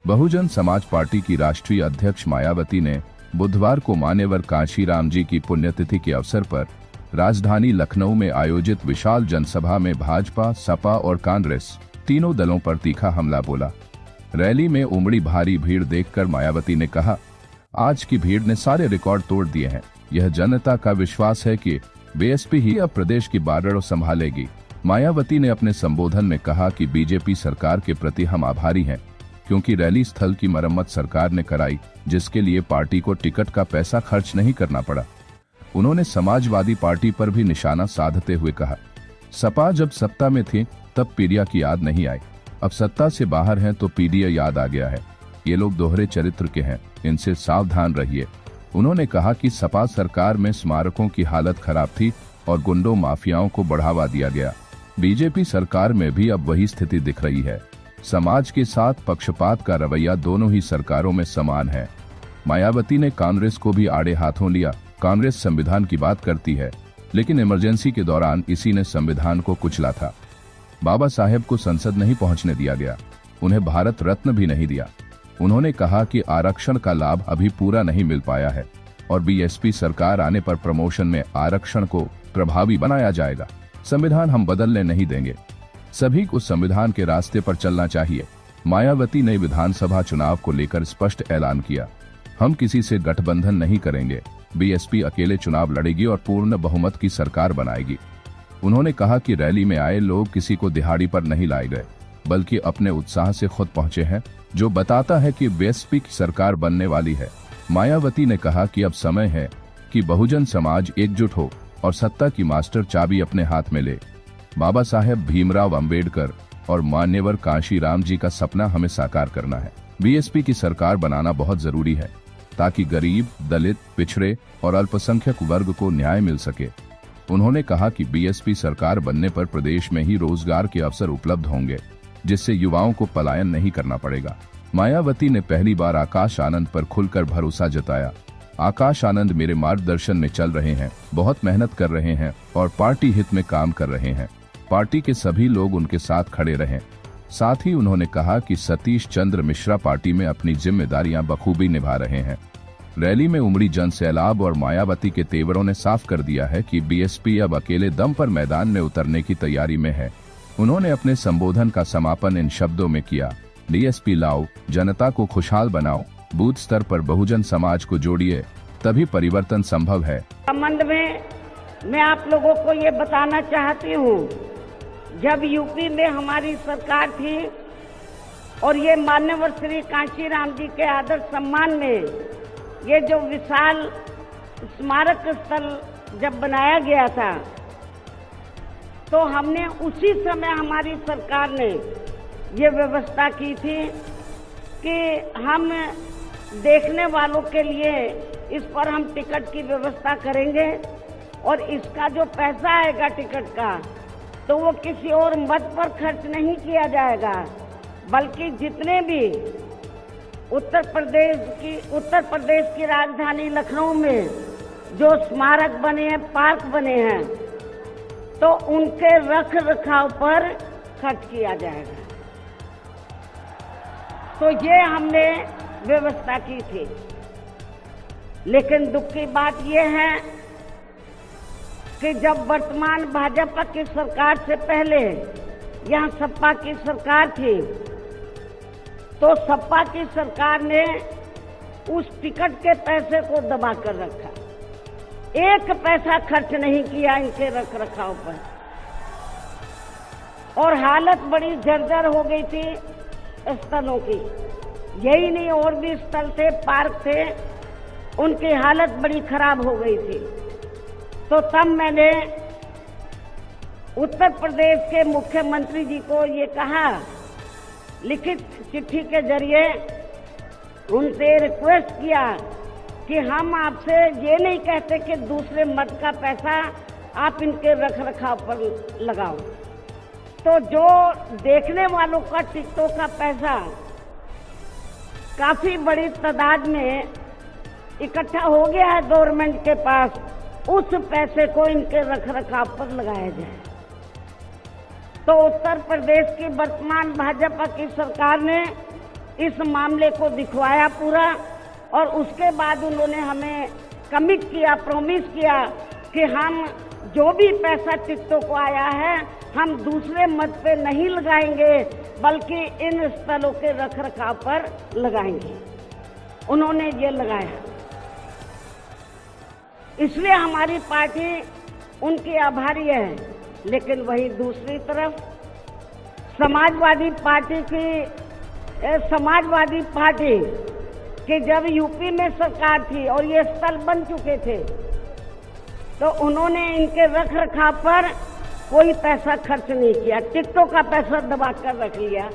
Bahujan Samaj party की राष्ट्रीय अध्यक्ष मायावती ने बुधवार को मान्यवर कांशीराम जी की पुण्यतिथि के अवसर पर राजधानी लखनऊ में आयोजित विशाल जनसभा में भाजपा, सपा और कांग्रेस तीनों दलों पर तीखा हमला बोला। रैली में उमड़ी भारी भीड़ देखकर मायावती ने कहा, आज की भीड़ ने सारे रिकॉर्ड तोड़ दिए हैं। यह जनता का विश्वास है कि बीएसपी ही अब प्रदेश की बागड़ों संभालेगी। मायावती ने अपने संबोधन में कहा कि बीजेपी सरकार के प्रति हम आभारी हैं, क्योंकि रैली स्थल की मरम्मत सरकार ने कराई, जिसके लिए पार्टी को टिकट का पैसा खर्च नहीं करना पड़ा। उन्होंने समाजवादी पार्टी पर भी निशाना साधते हुए कहा, सपा जब सत्ता में थी तब पीडिया की याद नहीं आई, अब सत्ता से बाहर हैं तो पीडिया याद आ गया है। ये लोग दोहरे चरित्र के हैं, इनसे सावधान रहिए। उन्होंने कहा कि सपा सरकार में स्मारकों की हालत खराब थी और गुंडों माफियाओं को बढ़ावा दिया गया। बीजेपी सरकार में भी अब वही स्थिति दिख रही है। समाज के साथ पक्षपात का रवैया दोनों ही सरकारों में समान है। मायावती ने कांग्रेस को भी आड़े हाथों लिया। कांग्रेस संविधान की बात करती है, लेकिन इमरजेंसी के दौरान इसी ने संविधान को कुचला था। बाबा साहेब को संसद नहीं पहुंचने दिया गया, उन्हें भारत रत्न भी नहीं दिया। उन्होंने कहा कि आरक्षण का लाभ अभी पूरा नहीं मिल पाया है और बीएसपी सरकार आने पर प्रमोशन में आरक्षण को प्रभावी बनाया जाएगा। संविधान हम बदलने नहीं देंगे, सभी को संविधान के रास्ते पर चलना चाहिए। मायावती ने विधानसभा चुनाव को लेकर स्पष्ट ऐलान किया, हम किसी से गठबंधन नहीं करेंगे, बीएसपी अकेले चुनाव लड़ेगी और पूर्ण बहुमत की सरकार बनाएगी। उन्होंने कहा कि रैली में आए लोग किसी को दिहाड़ी पर नहीं लाए गए, बल्कि अपने उत्साह से खुद पहुंचे हैं, जो बताता है कि बीएसपी की सरकार बनने वाली है। मायावती ने कहा कि अब समय है कि बहुजन समाज एकजुट हो और सत्ता की मास्टर चाबी अपने हाथ में ले। बाबा साहेब भीमराव अंबेडकर और मान्यवर कांशीराम जी का सपना हमें साकार करना है। बीएसपी की सरकार बनाना बहुत जरूरी है, ताकि गरीब, दलित, पिछड़े और अल्पसंख्यक वर्ग को न्याय मिल सके। उन्होंने कहा कि बीएसपी सरकार बनने पर प्रदेश में ही रोजगार के अवसर उपलब्ध होंगे, जिससे युवाओं को पलायन नहीं करना पड़ेगा। मायावती ने पहली बार आकाश आनंद पर खुलकर भरोसा जताया। आकाश आनंद मेरे मार्गदर्शन में चल रहे हैं, बहुत मेहनत कर रहे हैं और पार्टी हित में काम कर रहे हैं। पार्टी के सभी लोग उनके साथ खड़े रहें। साथ ही उन्होंने कहा कि सतीश चंद्र मिश्रा पार्टी में अपनी जिम्मेदारियां बखूबी निभा रहे हैं। रैली में उमड़ी जन सैलाब और मायावती के तेवरों ने साफ कर दिया है कि बीएसपी अब अकेले दम पर मैदान में उतरने की तैयारी में है। उन्होंने अपने संबोधन का समापन इन शब्दों में किया, बीएसपी लाओ, जनता को खुशहाल बनाओ, बूथ स्तर पर बहुजन समाज को जोड़िए, तभी परिवर्तन संभव है। संबंध में मैं आप लोगों को ये बताना चाहती हूँ, जब यूपी में हमारी सरकार थी और ये मान्यवर श्री कांशीराम जी के आदर सम्मान में ये जो विशाल स्मारक स्थल जब बनाया गया था, तो हमने उसी समय हमारी सरकार ने ये व्यवस्था की थी कि हम देखने वालों के लिए इस पर हम टिकट की व्यवस्था करेंगे और इसका जो पैसा आएगा टिकट का, तो वो किसी और मद पर खर्च नहीं किया जाएगा, बल्कि जितने भी उत्तर प्रदेश की राजधानी लखनऊ में जो स्मारक बने हैं, पार्क बने हैं, तो उनके रख रखाव पर खर्च किया जाएगा। तो ये हमने व्यवस्था की थी। लेकिन दुख की बात ये है कि जब वर्तमान भाजपा की सरकार से पहले यहाँ सपा की सरकार थी, तो सपा की सरकार ने उस टिकट के पैसे को दबा कर रखा, एक पैसा खर्च नहीं किया इनके रख रखाव पर, और हालत बड़ी जर्जर हो गई थी स्थलों की। यही नहीं, और भी स्थल थे, पार्क थे, उनकी हालत बड़ी खराब हो गई थी। तो तब मैंने उत्तर प्रदेश के मुख्यमंत्री जी को ये कहा, लिखित चिट्ठी के जरिए उनसे रिक्वेस्ट किया कि हम आपसे ये नहीं कहते कि दूसरे मद का पैसा आप इनके रख रखाव पर लगाओ। तो जो देखने वालों का टिकटों का पैसा काफी बड़ी तादाद में इकट्ठा हो गया है गवर्नमेंट के पास, उस पैसे को इनके रख रखाव पर लगाया जाए। तो उत्तर प्रदेश की वर्तमान भाजपा की सरकार ने इस मामले को दिखवाया पूरा, और उसके बाद उन्होंने हमें कमिट किया, प्रॉमिस किया कि हम जो भी पैसा टिकटों को आया है हम दूसरे मद पे नहीं लगाएंगे, बल्कि इन स्थलों के रखरखाव पर लगाएंगे। उन्होंने ये लगाया, इसलिए हमारी पार्टी उनकी आभारी है। लेकिन वही दूसरी तरफ समाजवादी पार्टी कि जब यूपी में सरकार थी और ये स्थल बन चुके थे, तो उन्होंने इनके रखरखाव पर कोई पैसा खर्च नहीं किया, टिकटों का पैसा दबा कर रख लिया।